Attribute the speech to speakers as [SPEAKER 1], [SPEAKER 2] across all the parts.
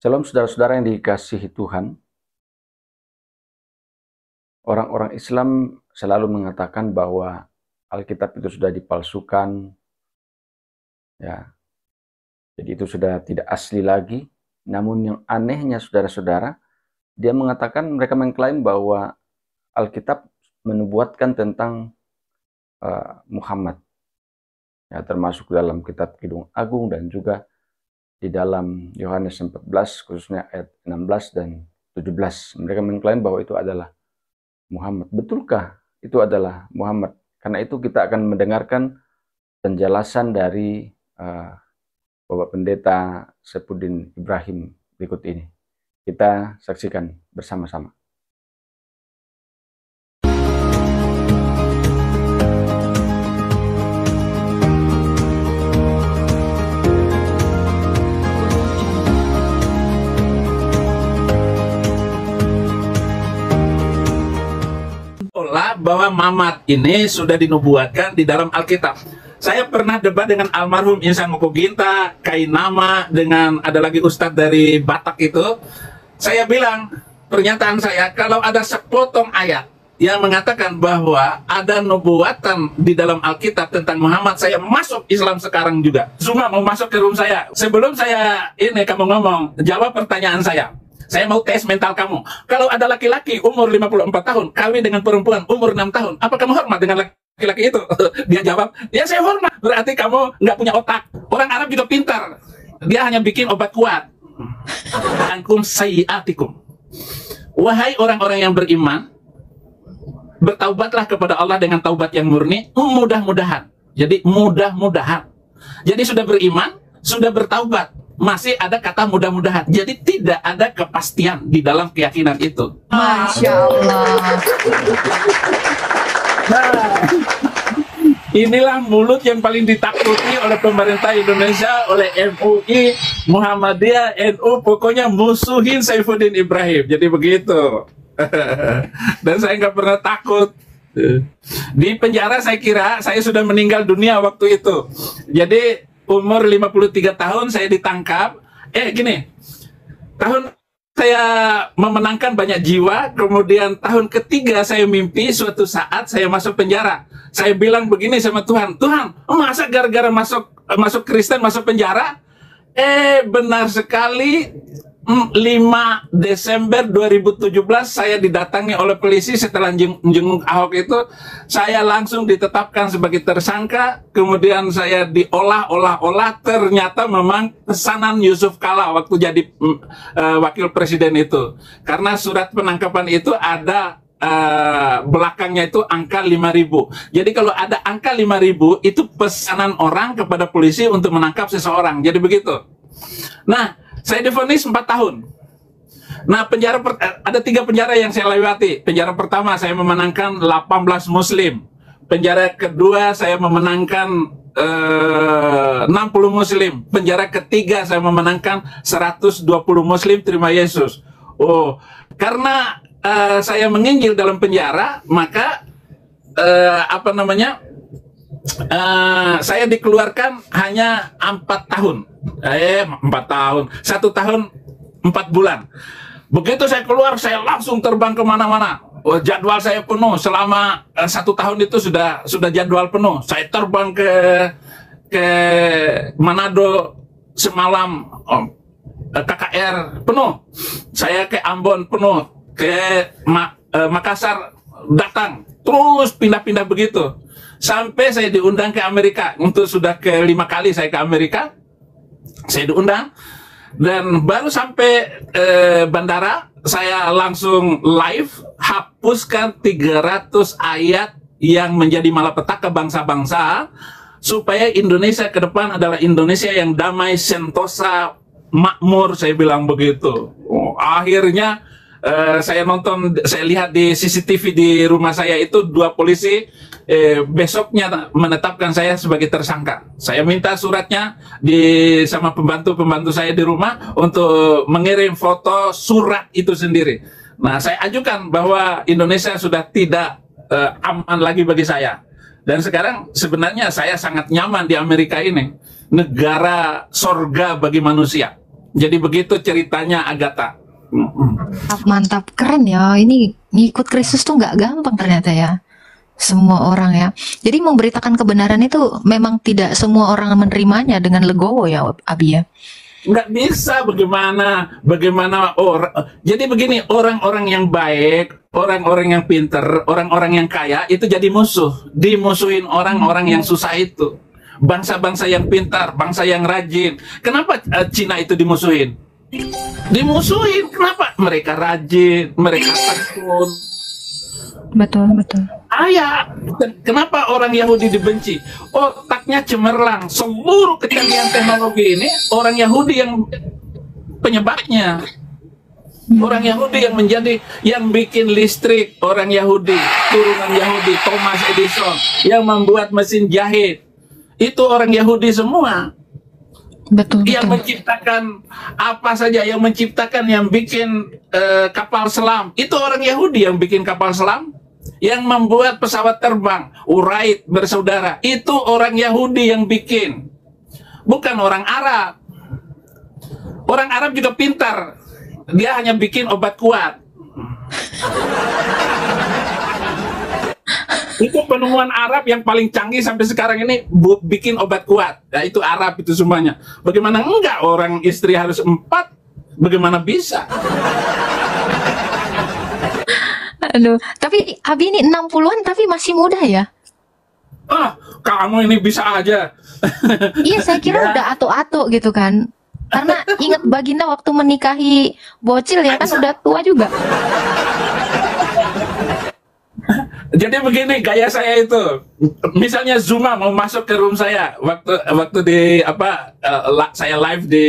[SPEAKER 1] Shalom saudara-saudara yang dikasihi Tuhan. Orang-orang Islam selalu mengatakan bahwa Alkitab itu sudah dipalsukan, ya. Jadi itu sudah tidak asli lagi. Namun yang anehnya saudara-saudara, dia mengatakan, mereka mengklaim bahwa Alkitab menubuatkan tentang Muhammad, ya, termasuk dalam kitab Kidung Agung dan juga di dalam Yohanes 14, khususnya ayat 16 dan 17. Mereka mengklaim bahwa itu adalah Muhammad. Betulkah itu adalah Muhammad? Karena itu kita akan mendengarkan penjelasan dari Bapak Pendeta Saifuddin Ibrahim berikut ini. Kita saksikan bersama-sama.
[SPEAKER 2] Bahwa Muhammad ini sudah dinubuatkan di dalam Alkitab. Saya pernah debat dengan almarhum Insan Mukoginta, Kainama, dengan ada lagi ustadz dari Batak itu. Saya bilang, pernyataan saya, kalau ada sepotong ayat yang mengatakan bahwa ada nubuatan di dalam Alkitab tentang Muhammad, saya masuk Islam sekarang juga. Semua mau masuk ke room saya. Sebelum saya kamu ngomong, jawab pertanyaan saya. Saya mau tes mental kamu. Kalau ada laki-laki umur 54 tahun, kawin dengan perempuan umur 6 tahun, apa kamu hormat dengan laki-laki itu? Dia jawab, ya saya hormat. Berarti kamu nggak punya otak. Orang Arab juga pintar. Dia hanya bikin obat kuat. Ankum sayyiatikum. Wahai orang-orang yang beriman, bertaubatlah kepada Allah dengan taubat yang murni, mudah-mudahan. Jadi mudah-mudahan. Jadi sudah beriman, sudah bertaubat. Masih ada kata mudah-mudahan. Jadi tidak ada kepastian di dalam keyakinan itu.
[SPEAKER 3] Masya Allah.
[SPEAKER 2] Nah, inilah mulut yang paling ditakuti oleh pemerintah Indonesia, oleh MUI, Muhammadiyah, NU, pokoknya musuhin Saifuddin Ibrahim. Jadi begitu. Dan saya nggak pernah takut. Di penjara saya kira saya sudah meninggal dunia waktu itu. Jadi umur 53 tahun saya ditangkap. Gini, tahun saya memenangkan banyak jiwa, kemudian tahun ketiga saya mimpi suatu saat saya masuk penjara. Saya bilang begini sama Tuhan, Tuhan, masa gara-gara masuk Kristen masuk penjara? Benar sekali. 5 Desember 2017 saya didatangi oleh polisi setelah jenguk Ahok itu. Saya langsung ditetapkan sebagai tersangka. Kemudian saya diolah-olah, ternyata memang pesanan Yusuf Kala waktu jadi wakil presiden itu. Karena surat penangkapan itu ada belakangnya itu angka 5.000. Jadi kalau ada angka 5.000 itu pesanan orang kepada polisi untuk menangkap seseorang. Jadi begitu. Nah, saya divonis 4 tahun. Nah, ada 3 penjara yang saya lewati. Penjara pertama saya memenangkan 18 Muslim. Penjara kedua saya memenangkan 60 Muslim. Penjara ketiga saya memenangkan 120 Muslim terima Yesus. Karena saya menginjil dalam penjara, maka saya dikeluarkan hanya 4 tahun. 4 tahun. 1 tahun 4 bulan. Begitu saya keluar, saya langsung terbang kemana-mana. Jadwal saya penuh. Selama 1 tahun itu sudah jadwal penuh. Saya terbang ke Manado semalam, KKR penuh. Saya ke Ambon penuh. Ke Makassar datang. Terus pindah-pindah begitu. Sampai saya diundang ke Amerika. Untuk sudah ke-5 kali saya ke Amerika. Saya diundang. Dan baru sampai bandara, saya langsung live hapuskan 300 ayat yang menjadi malapetaka bangsa-bangsa, supaya Indonesia ke depan adalah Indonesia yang damai, sentosa, makmur, saya bilang begitu. Akhirnya saya lihat di CCTV di rumah saya itu 2 polisi besoknya menetapkan saya sebagai tersangka. Saya minta suratnya sama pembantu-pembantu saya di rumah untuk mengirim foto surat itu sendiri. Nah, saya ajukan bahwa Indonesia sudah tidak aman lagi bagi saya. Dan sekarang sebenarnya saya sangat nyaman di Amerika ini. Negara sorga bagi manusia. Jadi begitu ceritanya Agatha.
[SPEAKER 3] Mantap, keren ya. Ini ngikut Kristus tuh nggak gampang ternyata ya. Semua orang ya. Jadi memberitakan kebenaran itu memang tidak semua orang menerimanya dengan legowo ya, Abi ya.
[SPEAKER 2] Nggak bisa, bagaimana orang. Jadi begini, orang-orang yang baik, orang-orang yang pinter, orang-orang yang kaya itu jadi musuh, dimusuhin orang-orang yang susah itu. Bangsa-bangsa yang pintar, bangsa yang rajin. Kenapa Cina itu dimusuhin? Dimusuhin, kenapa? Mereka rajin, mereka tekun.
[SPEAKER 3] Betul, betul.
[SPEAKER 2] Kenapa orang Yahudi dibenci? Otaknya cemerlang. Seluruh kecanggihan teknologi ini orang Yahudi yang penyebabnya. Orang Yahudi yang bikin listrik, orang Yahudi, turunan Yahudi, Thomas Edison, yang membuat mesin jahit. Itu orang Yahudi semua.
[SPEAKER 3] Betul,
[SPEAKER 2] Yang
[SPEAKER 3] betul.
[SPEAKER 2] menciptakan apa saja, yang bikin kapal selam, itu orang Yahudi yang bikin kapal selam. Yang membuat pesawat terbang, Wright bersaudara, itu orang Yahudi yang bikin, bukan orang Arab. Orang Arab juga pintar, dia hanya bikin obat kuat. Itu penemuan Arab yang paling canggih sampai sekarang ini, bikin obat kuat. Nah, itu Arab itu semuanya. Bagaimana enggak orang istri harus 4? Bagaimana bisa?
[SPEAKER 3] Aduh, tapi Abi ini 60-an tapi masih muda ya?
[SPEAKER 2] Kamu ini bisa aja.
[SPEAKER 3] Iya, saya kira
[SPEAKER 2] Ya.
[SPEAKER 3] udah ato-ato gitu kan. Karena ingat Baginda waktu menikahi bocil ya kan udah tua juga.
[SPEAKER 2] Jadi begini gaya saya itu. Misalnya Zuma mau masuk ke room saya waktu saya live di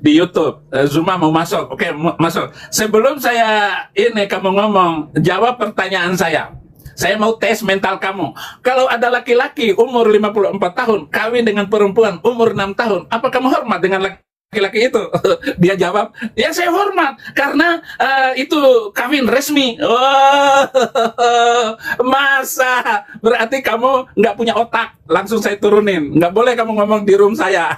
[SPEAKER 2] YouTube, Zuma mau masuk. Oke, masuk. Sebelum kamu ngomong, jawab pertanyaan saya. Saya mau tes mental kamu. Kalau ada laki-laki umur 54 tahun kawin dengan perempuan umur 6 tahun, apa kamu hormat dengan laki-laki itu? Dia jawab, ya saya hormat karena itu kawin resmi. Masa? Berarti kamu nggak punya otak. Langsung saya turunin. Nggak boleh kamu ngomong di room saya.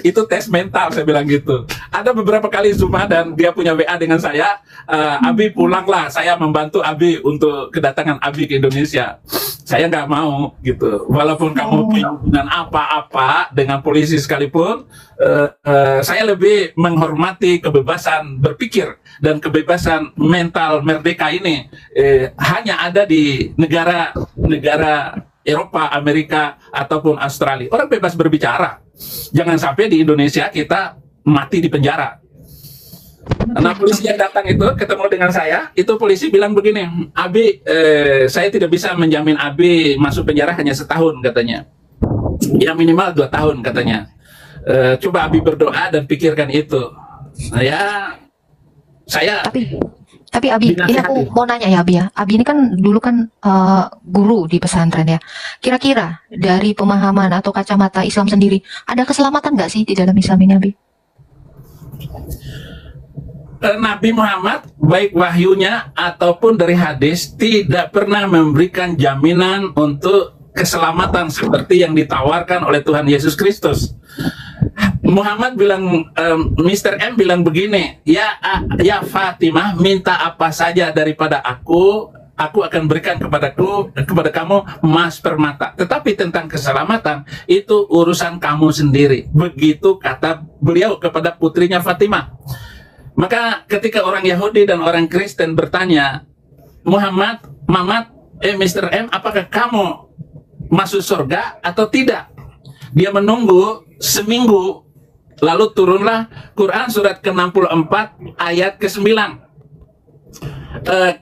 [SPEAKER 2] Itu tes mental, saya bilang gitu. Ada beberapa kali Zuma dan dia punya WA dengan saya. Abi pulanglah, saya membantu Abi untuk kedatangan Abi ke Indonesia. Saya nggak mau gitu. Walaupun kamu punya hubungan apa-apa dengan polisi sekalipun, saya lebih menghormati kebebasan berpikir dan kebebasan mental merdeka ini hanya ada di negara Eropa, Amerika, ataupun Australia. Orang bebas berbicara. Jangan sampai di Indonesia kita mati di penjara. Nah, polisi yang datang itu ketemu dengan saya, itu polisi bilang begini, Abi, saya tidak bisa menjamin Abi masuk penjara hanya setahun katanya. Ya minimal 2 tahun katanya. Coba Abi berdoa dan pikirkan itu. Nah, ya, saya...
[SPEAKER 3] Tapi Abi, ini aku mau nanya ya Abi ya. Abi ini kan dulu kan guru di pesantren ya. Kira-kira dari pemahaman atau kacamata Islam sendiri, ada keselamatan nggak sih di dalam Islam ini Abi?
[SPEAKER 2] Nabi Muhammad, baik wahyunya ataupun dari hadis, tidak pernah memberikan jaminan untuk keselamatan seperti yang ditawarkan oleh Tuhan Yesus Kristus. Muhammad bilang, Mr. M bilang begini, ya Fatimah, minta apa saja daripada aku akan berikan kepada kamu emas permata. Tetapi tentang keselamatan, itu urusan kamu sendiri. Begitu kata beliau kepada putrinya Fatimah. Maka ketika orang Yahudi dan orang Kristen bertanya, Mr. M, apakah kamu masuk surga atau tidak? Dia menunggu seminggu, lalu turunlah Quran surat ke-64 ayat ke-9.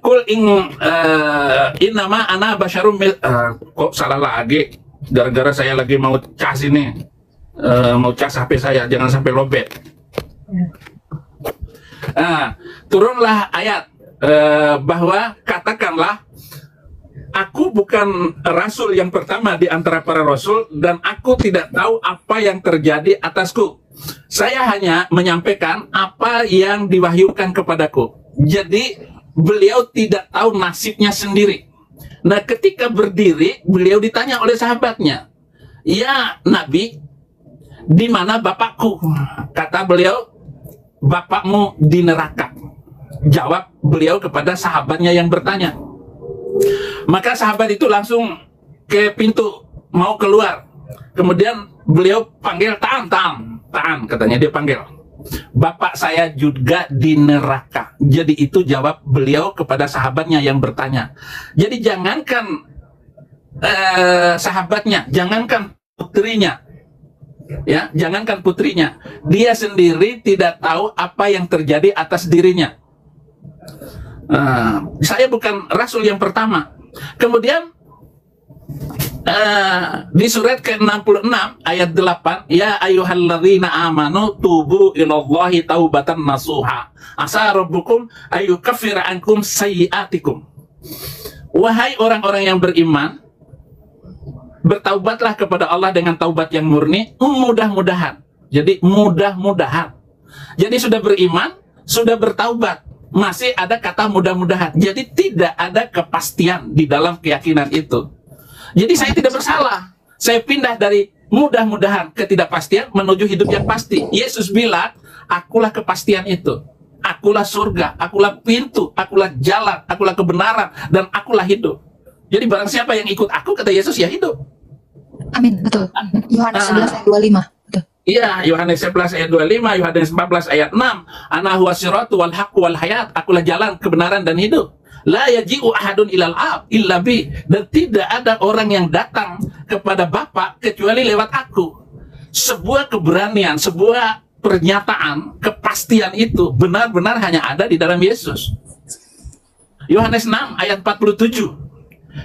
[SPEAKER 2] Kul innama ana basyarum kok salah lagi, gara-gara saya lagi mau cas ini, mau cas HP saya, jangan sampai lobet. Turunlah ayat bahwa katakanlah, aku bukan rasul yang pertama di antara para rasul dan aku tidak tahu apa yang terjadi atasku. Saya hanya menyampaikan apa yang diwahyukan kepadaku. Jadi beliau tidak tahu nasibnya sendiri. Nah, ketika berdiri, beliau ditanya oleh sahabatnya, ya Nabi, di mana bapakku? Kata beliau, bapakmu di neraka. Jawab beliau kepada sahabatnya yang bertanya. Maka sahabat itu langsung ke pintu mau keluar. Kemudian beliau panggil, Ta'an, katanya dia panggil. Bapak saya juga di neraka. Jadi itu jawab beliau kepada sahabatnya yang bertanya. Jadi jangankan sahabatnya, jangankan putrinya, ya, jangankan putrinya, dia sendiri tidak tahu apa yang terjadi atas dirinya. Saya bukan rasul yang pertama. Kemudian di surat ke-66 ayat 8, ya ayyuhalladzina amanu tubu ilallahi taubatan nasuha asa rabbukum ayyukaffira ankum sayyi'atikum. Wahai orang-orang yang beriman, bertaubatlah kepada Allah dengan taubat yang murni, mudah-mudahan. Jadi mudah-mudahan. Jadi sudah beriman, sudah bertaubat, masih ada kata mudah-mudahan. Jadi tidak ada kepastian di dalam keyakinan itu. Jadi saya tidak bersalah. Saya pindah dari mudah-mudahan ketidakpastian menuju hidup yang pasti. Yesus bilang, akulah kepastian itu. Akulah surga, akulah pintu, akulah jalan, akulah kebenaran, dan akulah hidup. Jadi barang siapa yang ikut aku, kata Yesus, ya hidup.
[SPEAKER 3] Amin, betul. Yohanes 11 ayat 25. Betul.
[SPEAKER 2] Iya, Yohanes 11 ayat 25, Yohanes 14 ayat 6. Ana huwas siratu wal haqqu wal hayat. Akulah jalan, kebenaran, dan hidup. La yaji'u ahadun ilal ab illa bi. Dan tidak ada orang yang datang kepada Bapa kecuali lewat aku. Sebuah keberanian, sebuah pernyataan, kepastian itu benar-benar hanya ada di dalam Yesus. Yohanes 6 ayat 47.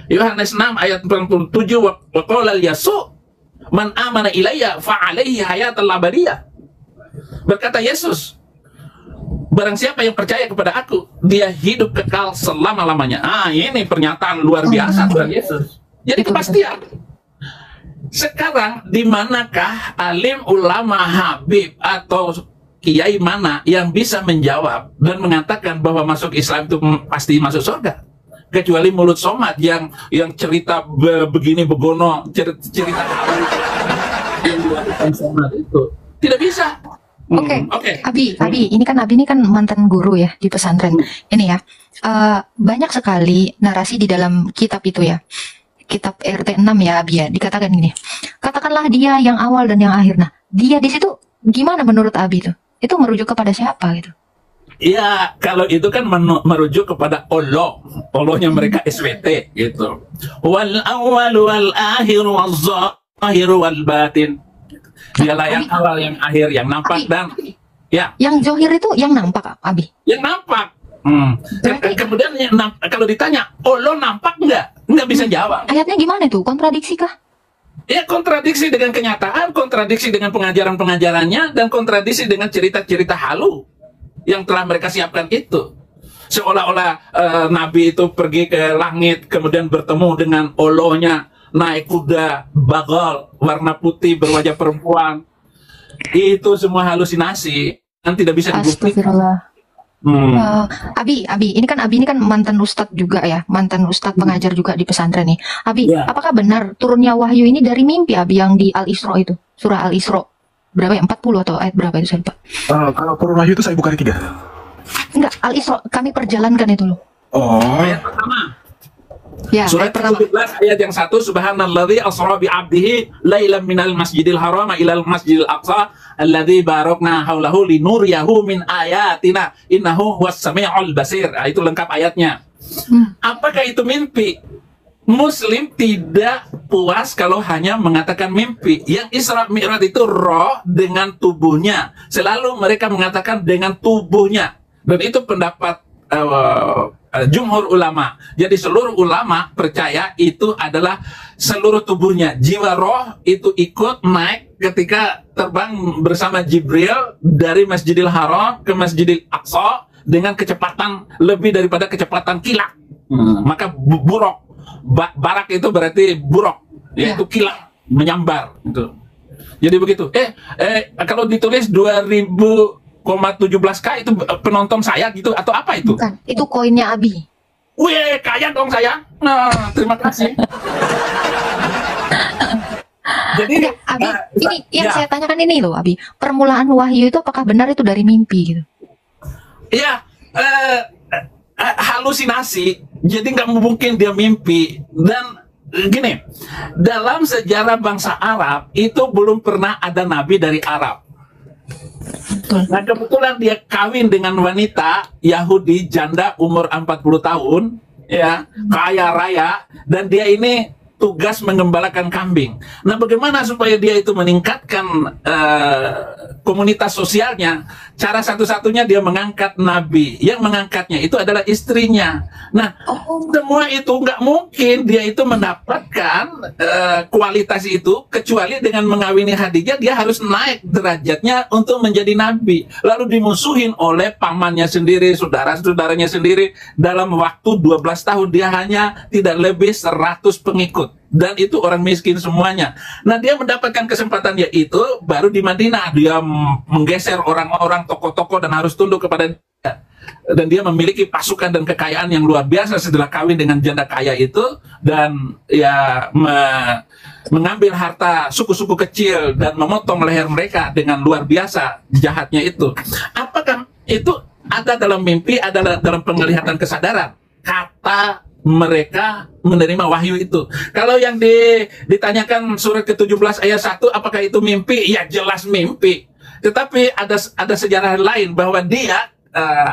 [SPEAKER 2] Yohanes 6 ayat 47, wa qala Yesus, man amana ilayya fa alaihi hayatul abadiyah. Berkata Yesus, barang siapa yang percaya kepada aku, dia hidup kekal selama-lamanya. Ini pernyataan luar biasa Tuhan Yesus. Jadi kepastian. Sekarang di manakah alim, ulama, habib atau kiai mana yang bisa menjawab dan mengatakan bahwa masuk Islam itu pasti masuk surga? Kecuali mulut somad yang cerita begini begono, cerita yang dilakukan somad itu tidak bisa.
[SPEAKER 3] Oke. Abi, ini kan Abi ini kan mantan guru ya di pesantren. Ini ya, banyak sekali narasi di dalam kitab itu ya, kitab RT 6 ya Abi ya, dikatakan gini, katakanlah dia yang awal dan yang akhir. Nah, dia di situ gimana menurut Abi itu? Itu merujuk kepada siapa gitu?
[SPEAKER 2] Ya, kalau itu kan merujuk kepada Allahnya mereka SWT gitu. Wal awal wal akhir wal zahir wal batin. Dialah yang awal, yang akhir, yang nampak dan ya.
[SPEAKER 3] Yang zohir itu yang nampak, Abi?
[SPEAKER 2] Yang nampak. Kemudian kalau ditanya, Allah nampak nggak bisa jawab.
[SPEAKER 3] Ayatnya gimana tuh? Kontradiksi kah?
[SPEAKER 2] Ya, kontradiksi dengan kenyataan, kontradiksi dengan pengajaran-pengajarannya, dan kontradiksi dengan cerita-cerita halu yang telah mereka siapkan itu. Seolah-olah Nabi itu pergi ke langit, kemudian bertemu dengan Allahnya, naik kuda bagal warna putih berwajah perempuan. Itu semua halusinasi yang tidak bisa dibuktikan.
[SPEAKER 3] Abi, ini kan mantan ustadz juga ya, mantan ustadz pengajar juga di pesantren nih. Abi, apakah benar turunnya wahyu ini dari mimpi Abi yang di Al-Isra itu, surah Al-Isra berapa ya, 40 atau ayat berapa itu saya lupa.
[SPEAKER 4] Kalau turun wahyu itu saya bukan 3.
[SPEAKER 3] Enggak, Al-Isra kami perjalankan itu loh.
[SPEAKER 2] Ayat pertama.
[SPEAKER 3] Ya,
[SPEAKER 2] surat 17 ayat yang 1, subhanalladzi asra bi 'abdihi lailan minal masjidil haram ilal masjidil aqsa alladzi barakna haulahu linuriyahu min ayatina innahu huwas samiul basir. Itu lengkap ayatnya. Apakah itu mimpi? Muslim tidak puas kalau hanya mengatakan mimpi. Yang Isra Mi'raj itu roh dengan tubuhnya. Selalu mereka mengatakan dengan tubuhnya. Dan itu pendapat jumhur ulama. Jadi seluruh ulama percaya itu adalah seluruh tubuhnya. Jiwa roh itu ikut naik ketika terbang bersama Jibril dari Masjidil Haram ke Masjidil Aqsa dengan kecepatan lebih daripada kecepatan kilat. Maka buruk. Barak itu berarti buruk, yaitu kilat, menyambar gitu. Jadi begitu. Kalau ditulis 2000,17K itu penonton saya gitu atau apa itu?
[SPEAKER 3] Bukan, itu koinnya Abi.
[SPEAKER 2] Wih, kaya dong saya. Nah, terima kasih. Jadi
[SPEAKER 3] Enggak, Abi, ini yang
[SPEAKER 2] ya,
[SPEAKER 3] saya tanyakan ini loh, Abi. Permulaan wahyu itu apakah benar itu dari mimpi gitu?
[SPEAKER 2] ya, halusinasi. Jadi nggak mungkin dia mimpi. Dan gini, dalam sejarah bangsa Arab itu belum pernah ada nabi dari Arab.
[SPEAKER 3] Betul.
[SPEAKER 2] Nah, kebetulan dia kawin dengan wanita Yahudi janda umur 40 tahun, ya, kaya raya, dan dia ini tugas mengembalakan kambing. Nah, bagaimana supaya dia itu meningkatkan komunitas sosialnya? Cara satu-satunya dia mengangkat nabi. Yang mengangkatnya itu adalah istrinya. Nah, semua itu nggak mungkin dia itu mendapatkan kualitas itu kecuali dengan mengawini Khadijah. Dia harus naik derajatnya untuk menjadi nabi. Lalu dimusuhin oleh pamannya sendiri, saudara-saudaranya sendiri. Dalam waktu 12 tahun dia hanya tidak lebih 100 pengikut. Dan itu orang miskin semuanya. Nah, dia mendapatkan kesempatan yaitu baru di Madinah. Dia menggeser orang-orang tokoh-tokoh dan harus tunduk kepada dia. Dan dia memiliki pasukan dan kekayaan yang luar biasa setelah kawin dengan janda kaya itu. Dan ya mengambil harta suku-suku kecil dan memotong leher mereka dengan luar biasa jahatnya itu. Apakah itu ada dalam mimpi, ada dalam penglihatan kesadaran? Kata mereka menerima wahyu itu. Kalau yang ditanyakan surat ke-17 ayat 1, apakah itu mimpi? Ya, jelas mimpi. Tetapi ada sejarah lain bahwa dia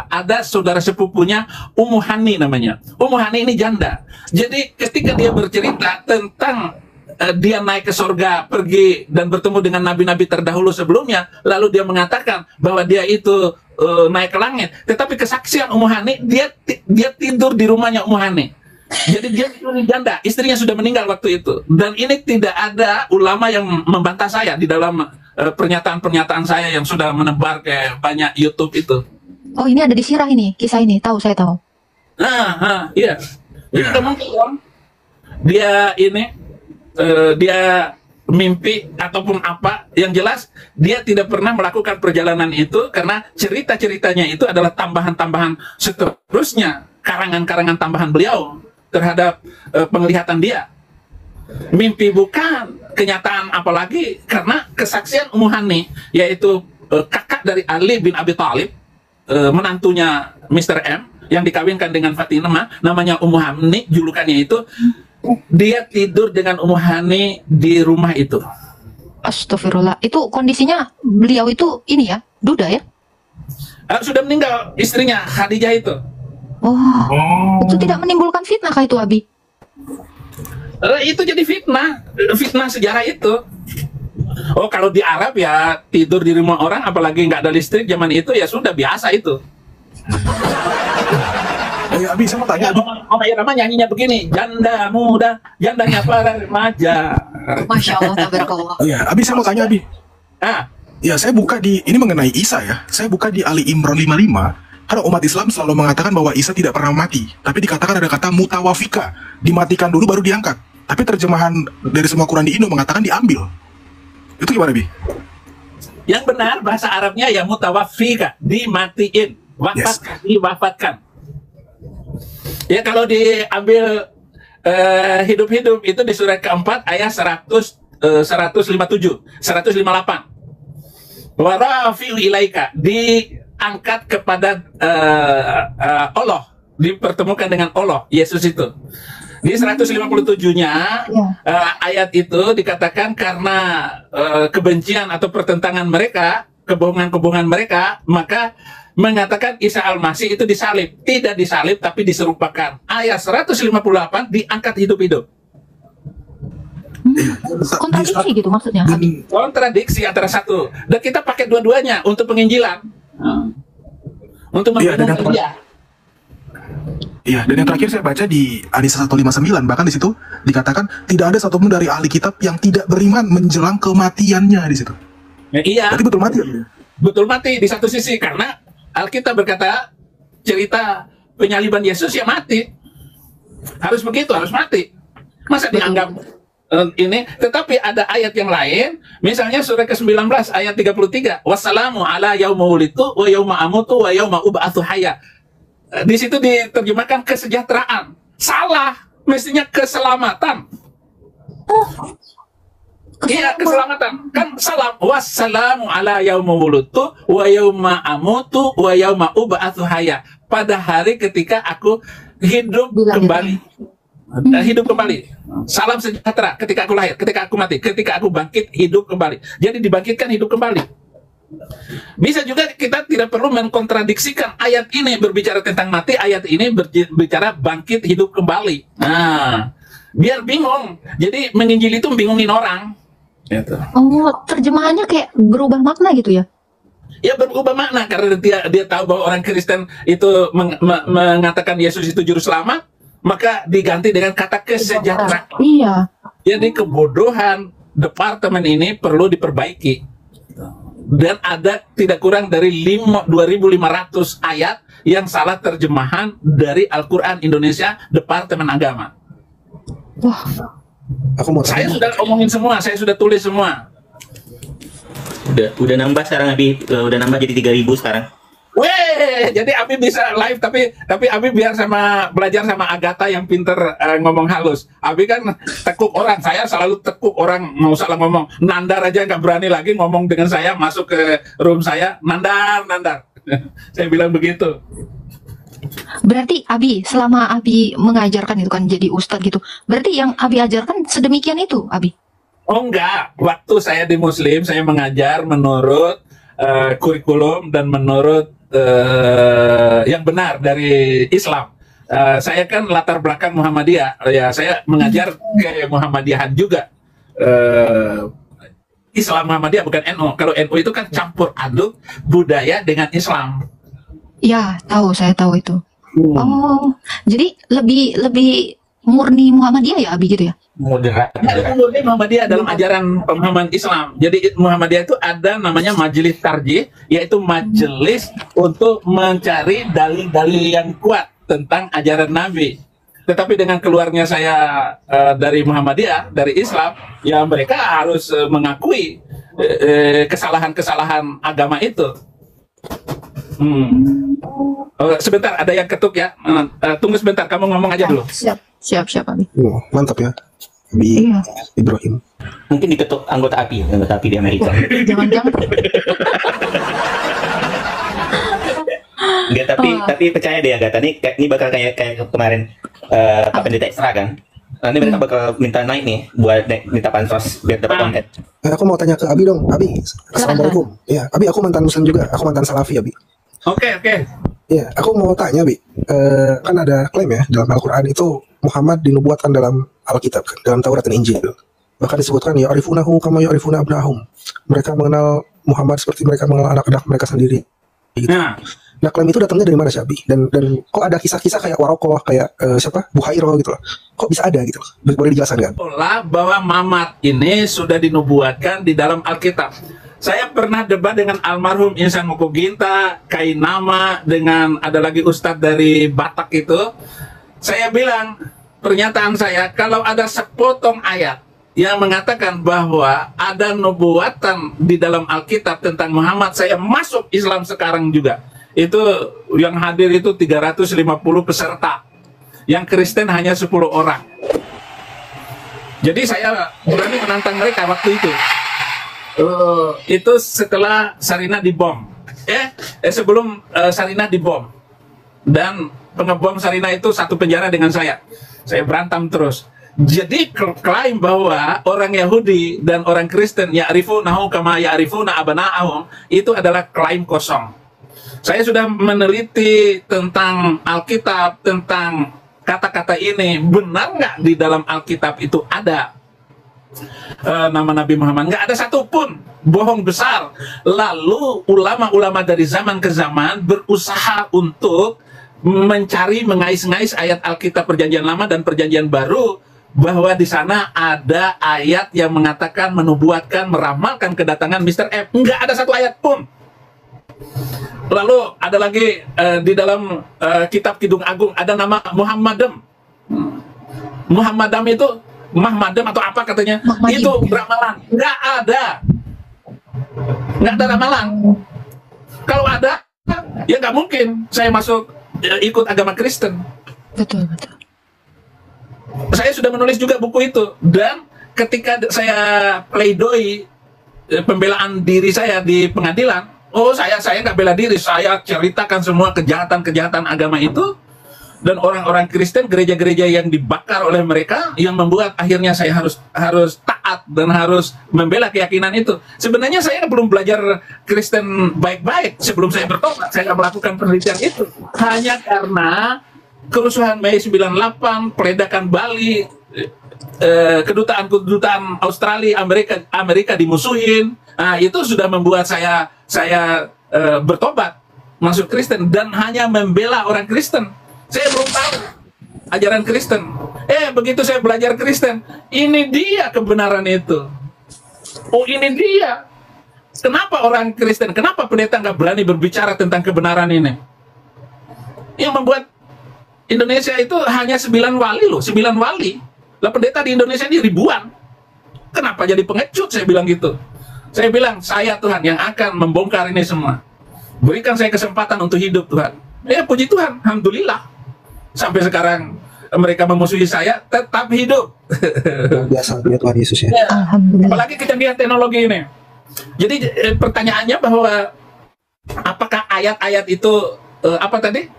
[SPEAKER 2] ada saudara sepupunya, Ummu Hani namanya. Ummu Hani ini janda. Jadi ketika dia bercerita tentang dia naik ke surga, pergi dan bertemu dengan nabi-nabi terdahulu sebelumnya, lalu dia mengatakan bahwa dia itu naik ke langit. Tetapi kesaksian Ummu Hani, dia tidur di rumahnya Ummu Hani. Jadi dia janda, istrinya sudah meninggal waktu itu. Dan ini tidak ada ulama yang membantah saya di dalam pernyataan-pernyataan saya yang sudah menebar ke banyak YouTube itu.
[SPEAKER 3] Oh, ini ada di sirah ini, kisah ini. Tahu, saya tahu.
[SPEAKER 2] Iya. Jadi kemungkinan dia ini dia mimpi ataupun apa, yang jelas dia tidak pernah melakukan perjalanan itu karena cerita-ceritanya itu adalah tambahan-tambahan seterusnya, karangan-karangan tambahan beliau terhadap penglihatan dia. Mimpi bukan kenyataan, apalagi karena kesaksian Ummu Hani, yaitu kakak dari Ali bin Abi Thalib, menantunya Mr. M yang dikawinkan dengan Fatimah, namanya Ummu Hani, julukannya itu. Dia tidur dengan Ummu Hani di rumah itu.
[SPEAKER 3] Astagfirullah. Itu kondisinya beliau itu ini ya, duda ya?
[SPEAKER 2] Sudah meninggal istrinya Khadijah itu.
[SPEAKER 3] Oh, itu tidak menimbulkan fitnah kah itu, Abi?
[SPEAKER 2] Itu jadi fitnah sejarah itu. Oh, kalau di Arab ya tidur di rumah orang, apalagi nggak ada listrik zaman itu, ya sudah biasa itu.
[SPEAKER 4] Abi, saya mau tanya, Abi.
[SPEAKER 2] Om Irama nyanyinya begini, janda muda, jandanya para remaja.
[SPEAKER 3] Masya Allah, tabarakallah.
[SPEAKER 4] Iya, Abi, saya mau tanya, Abi. Ya, saya buka ini mengenai Isa ya. Saya buka di Ali Imran 55. Karena umat Islam selalu mengatakan bahwa Isa tidak pernah mati. Tapi dikatakan ada kata mutawafika. Dimatikan dulu baru diangkat. Tapi terjemahan dari semua Quran di Indo mengatakan diambil. Itu gimana, Bi?
[SPEAKER 2] Yang benar bahasa Arabnya ya mutawafika, dimatiin. Wafat, diwafatkan. Ya, kalau diambil hidup-hidup itu di surat keempat ayat 157, 158. Wa rafi'u ilaika, diangkat kepada Allah, dipertemukan dengan Allah, Yesus itu. Di 157-nya ayat itu dikatakan karena kebencian atau pertentangan mereka, kebohongan-kebohongan mereka, maka mengatakan Isa Al-Masih itu disalib. Tidak disalib, tapi diserupakan. Ayat 158 diangkat hidup-hidup.
[SPEAKER 3] Kontradiksi gitu maksudnya.
[SPEAKER 2] Kontradiksi antara satu. Dan kita pakai dua-duanya untuk penginjilan. Untuk membenarkan dia.
[SPEAKER 4] Iya, dan yang terakhir saya baca di An-Nisa 159, bahkan di situ dikatakan tidak ada satupun dari ahli kitab yang tidak beriman menjelang kematiannya di situ.
[SPEAKER 2] Ya, iya.
[SPEAKER 4] Berarti betul mati ya?
[SPEAKER 2] Betul mati di satu sisi, karena Alkitab berkata cerita penyaliban Yesus ya mati. Harus begitu, harus mati. Masa dianggap ini? Tetapi ada ayat yang lain, misalnya surah ke-19 ayat 33, wassalamu ala yauma wulitu wa yauma amutu wa yauma ub'atsu hayya. Di situ diterjemahkan kesejahteraan. Salah, mestinya keselamatan. Iya, keselamatan. Kan salam. Wassalamu ala yauma wulutu wa yauma amutu wa yauma ub'atsu hayya. Pada hari ketika aku hidup kembali. Hidup kembali. Salam sejahtera ketika aku lahir, ketika aku mati, ketika aku bangkit, hidup kembali. Jadi dibangkitkan, hidup kembali. Bisa juga kita tidak perlu mengkontradiksikan ayat ini berbicara tentang mati, ayat ini berbicara bangkit, hidup kembali. Nah, biar bingung. Jadi menginjil itu bingungin orang. Gitu.
[SPEAKER 3] Oh, terjemahannya kayak berubah makna gitu ya?
[SPEAKER 2] Ya berubah makna karena dia tahu bahwa orang Kristen itu mengatakan Yesus itu juru selamat, maka diganti dengan kata kesejahteraan.
[SPEAKER 3] Iya.
[SPEAKER 2] Jadi kebodohan departemen ini perlu diperbaiki. Dan ada tidak kurang dari 2.500 ayat yang salah terjemahan dari Al-Quran Indonesia Departemen Agama.
[SPEAKER 3] Wah.
[SPEAKER 4] Aku mau
[SPEAKER 2] Saya
[SPEAKER 4] tanya.
[SPEAKER 2] sudah omongin semua, saya sudah tulis semua.
[SPEAKER 5] Udah nambah sekarang, Abi. Udah nambah jadi 3.000 sekarang.
[SPEAKER 2] Weh, jadi Abi bisa live tapi Abi biar belajar sama Agatha yang pinter ngomong halus. Abi kan tekuk orang, saya selalu tekuk orang mau salah ngomong. Nandar aja nggak berani lagi ngomong dengan saya, masuk ke room saya, nandar. Saya bilang begitu.
[SPEAKER 3] Berarti Abi, selama Abi mengajarkan itu kan jadi ustadz gitu, berarti yang Abi ajarkan sedemikian itu, Abi?
[SPEAKER 2] Oh enggak, waktu saya di Muslim, saya mengajar menurut kurikulum dan menurut yang benar dari Islam. Saya kan latar belakang Muhammadiyah, ya saya mengajar ke Muhammadiyahan juga. Islam Muhammadiyah bukan NU. Kalau NU itu kan campur aduk budaya dengan Islam.
[SPEAKER 3] Ya, saya tahu itu. Oh, jadi lebih murni Muhammadiyah ya, Abi gitu ya?
[SPEAKER 5] Moderat.
[SPEAKER 2] Murni Muhammadiyah dalam ajaran pemahaman Islam. Jadi Muhammadiyah itu ada namanya majelis tarjih, yaitu majelis untuk mencari dalil-dalil yang kuat tentang ajaran Nabi. Tetapi dengan keluarnya saya dari Muhammadiyah, dari Islam, ya mereka harus mengakui kesalahan-kesalahan agama itu. Sebentar, ada yang ketuk ya. Tunggu sebentar, kamu ngomong aja dulu.
[SPEAKER 3] Siap, Abi.
[SPEAKER 4] Oh, mantap ya. Abi
[SPEAKER 3] Iya.
[SPEAKER 4] Ibrahim.
[SPEAKER 5] Mungkin diketuk anggota API di Amerika.
[SPEAKER 3] Jangan-jangan.
[SPEAKER 5] Enggak, tapi percaya deh Agatha, ini bakal kayak kemarin Pak Pendeta Extra kan. Nanti mereka bakal minta naik nih buat minta pansos biar dapat konten.
[SPEAKER 4] Aku mau tanya ke Abi dong. Abi, assalamualaikum. Ya, Abi, aku mantan Muslim juga. Aku mantan Salafi, Abi.
[SPEAKER 2] Oke.
[SPEAKER 4] Ya, aku mau tanya, Abi. Kan ada klaim ya dalam Al-Quran itu Muhammad dinubuatkan dalam Alkitab, kan, dalam Taurat dan Injil. Bahkan disebutkan ya'rifunahu kama ya'rifuna abnahum. Mereka mengenal Muhammad seperti mereka mengenal anak-anak mereka sendiri. Gitu. Nah, klaim itu datangnya dari mana sih, Abi? Dan kok ada kisah-kisah kayak Warokoh, kayak Buhairo gitu loh. Kok bisa ada gitu loh? Boleh dijelaskan nggak?
[SPEAKER 2] Bahwa Muhammad ini sudah dinubuatkan di dalam Alkitab. Saya pernah debat dengan almarhum Insan Mukuginta, Kainama, dengan ada lagi ustadz dari Batak itu. Saya bilang, pernyataan saya, kalau ada sepotong ayat yang mengatakan bahwa ada nubuatan di dalam Alkitab tentang Muhammad, saya masuk Islam sekarang juga. Itu yang hadir itu 350 peserta. Yang Kristen hanya 10 orang. Jadi saya berani menantang mereka waktu itu. Itu setelah Sarinah dibom. Sebelum Sarinah dibom. Dan pengebom Sarinah itu satu penjara dengan saya. Saya berantem terus. Jadi klaim bahwa orang Yahudi dan orang Kristen ya'rifunahu kama ya'rifuna abana'ahum itu adalah klaim kosong. Saya sudah meneliti tentang Alkitab, tentang kata-kata ini. Benar nggak di dalam Alkitab itu ada nama Nabi Muhammad? Nggak ada satupun. Bohong besar. Lalu ulama-ulama dari zaman ke zaman berusaha untuk mencari, mengais-ngais ayat Alkitab Perjanjian Lama dan Perjanjian Baru, bahwa di sana ada ayat yang mengatakan, menubuatkan, meramalkan kedatangan Mr. F. Nggak ada satu ayat pun. Lalu ada lagi di dalam kitab Kidung Agung ada nama Muhammadam. Muhammadam itu Mahmadam atau apa katanya?
[SPEAKER 3] Mahmadim.
[SPEAKER 2] Itu ramalan. Nggak ada ramalan. Kalau ada, ya nggak mungkin saya masuk ikut agama Kristen.
[SPEAKER 3] Betul.
[SPEAKER 2] Saya sudah menulis juga buku itu, dan ketika saya pledoi pembelaan diri saya di pengadilan, oh saya nggak bela diri, saya ceritakan semua kejahatan-kejahatan agama itu, dan orang-orang Kristen, gereja-gereja yang dibakar oleh mereka, yang membuat akhirnya saya harus taat dan harus membela keyakinan itu. Sebenarnya saya belum belajar Kristen baik-baik sebelum saya bertobat. Saya nggak melakukan penelitian itu hanya karena kerusuhan Mei 98, peledakan Bali, kedutaan Australia, Amerika dimusuhin. Nah, itu sudah membuat saya bertobat masuk Kristen dan hanya membela orang Kristen. Saya belum tahu ajaran Kristen. Begitu saya belajar Kristen, ini dia kebenaran itu. Oh, ini dia. Kenapa orang Kristen, kenapa pendeta nggak berani berbicara tentang kebenaran ini? Yang membuat Indonesia itu hanya 9 wali loh, 9 wali. Lah pendeta di Indonesia ini ribuan. Kenapa jadi pengecut? Saya bilang gitu. Saya bilang, saya Tuhan yang akan membongkar ini semua. Berikan saya kesempatan untuk hidup Tuhan. Puji Tuhan, alhamdulillah. Sampai sekarang mereka memusuhi saya, tetap hidup.
[SPEAKER 6] Biasa ya Tuhan Yesus ya.
[SPEAKER 3] Alhamdulillah.
[SPEAKER 2] Apalagi kecanggihan teknologi ini. Jadi pertanyaannya bahwa apakah ayat-ayat itu apa tadi?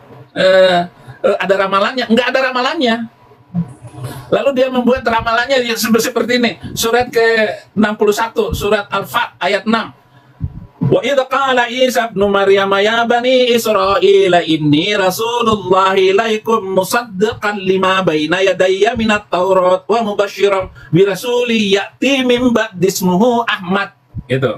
[SPEAKER 2] Ada ramalannya? Enggak ada ramalannya. Lalu dia membuat ramalannya seperti ini. Surat ke-61, surat Al-Fat ayat 6. Wa idza qala Isa ibnu Maryam ya bani Israil inni rasulullah ilaikum musaddiqan lima baina yadayya minat Taurat wa mubasysyiran bi rasuli ya'ti min ba'di ismuhu Ahmad. Gitu.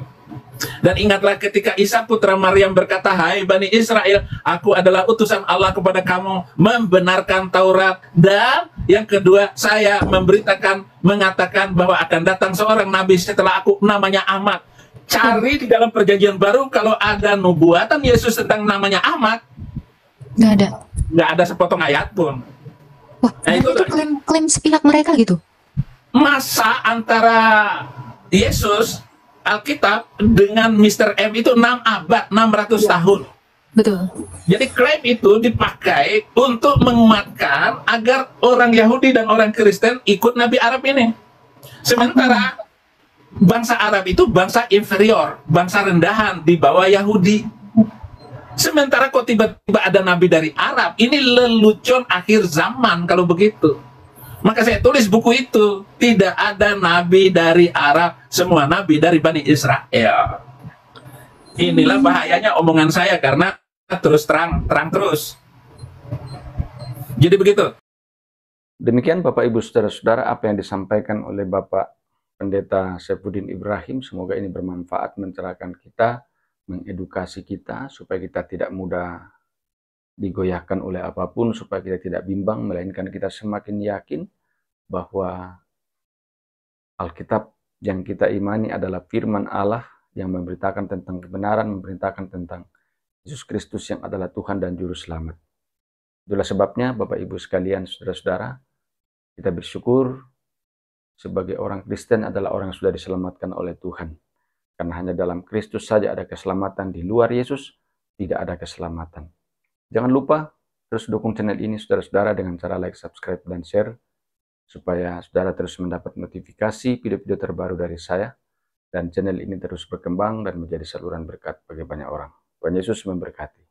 [SPEAKER 2] Dan ingatlah ketika Isa putra Maryam berkata, hai Bani Israel, aku adalah utusan Allah kepada kamu, membenarkan Taurat. Dan yang kedua, saya mengatakan bahwa akan datang seorang nabi setelah aku, namanya Ahmad. Cari di dalam perjanjian baru kalau ada nubuatan Yesus tentang namanya Ahmad.
[SPEAKER 3] Nggak ada.
[SPEAKER 2] Nggak ada sepotong ayat pun.
[SPEAKER 3] Wah, itu klaim sepihak mereka gitu.
[SPEAKER 2] Masa antara Yesus Alkitab dengan Mr. M itu 6 abad, 600 tahun.
[SPEAKER 3] Betul.
[SPEAKER 2] Jadi klaim itu dipakai untuk menguatkan agar orang Yahudi dan orang Kristen ikut Nabi Arab ini. Sementara bangsa Arab itu bangsa inferior, bangsa rendahan di bawah Yahudi. Sementara kok tiba-tiba ada Nabi dari Arab, ini lelucon akhir zaman kalau begitu. Maka saya tulis buku itu, tidak ada nabi dari Arab, semua nabi dari Bani Israel. Inilah bahayanya omongan saya karena terus terang terus. Jadi begitu.
[SPEAKER 1] Demikian Bapak Ibu Saudara-saudara apa yang disampaikan oleh Bapak Pendeta Saifuddin Ibrahim. Semoga ini bermanfaat, mencerahkan kita, mengedukasi kita supaya kita tidak mudah digoyahkan oleh apapun, supaya kita tidak bimbang, melainkan kita semakin yakin bahwa Alkitab yang kita imani adalah firman Allah yang memberitakan tentang kebenaran, memberitakan tentang Yesus Kristus yang adalah Tuhan dan Juru Selamat. Itulah sebabnya Bapak Ibu sekalian, saudara-saudara, kita bersyukur sebagai orang Kristen adalah orang yang sudah diselamatkan oleh Tuhan. Karena hanya dalam Kristus saja ada keselamatan, di luar Yesus tidak ada keselamatan. Jangan lupa terus dukung channel ini saudara-saudara dengan cara like, subscribe, dan share supaya saudara terus mendapat notifikasi video-video terbaru dari saya dan channel ini terus berkembang dan menjadi saluran berkat bagi banyak orang. Tuhan Yesus memberkati.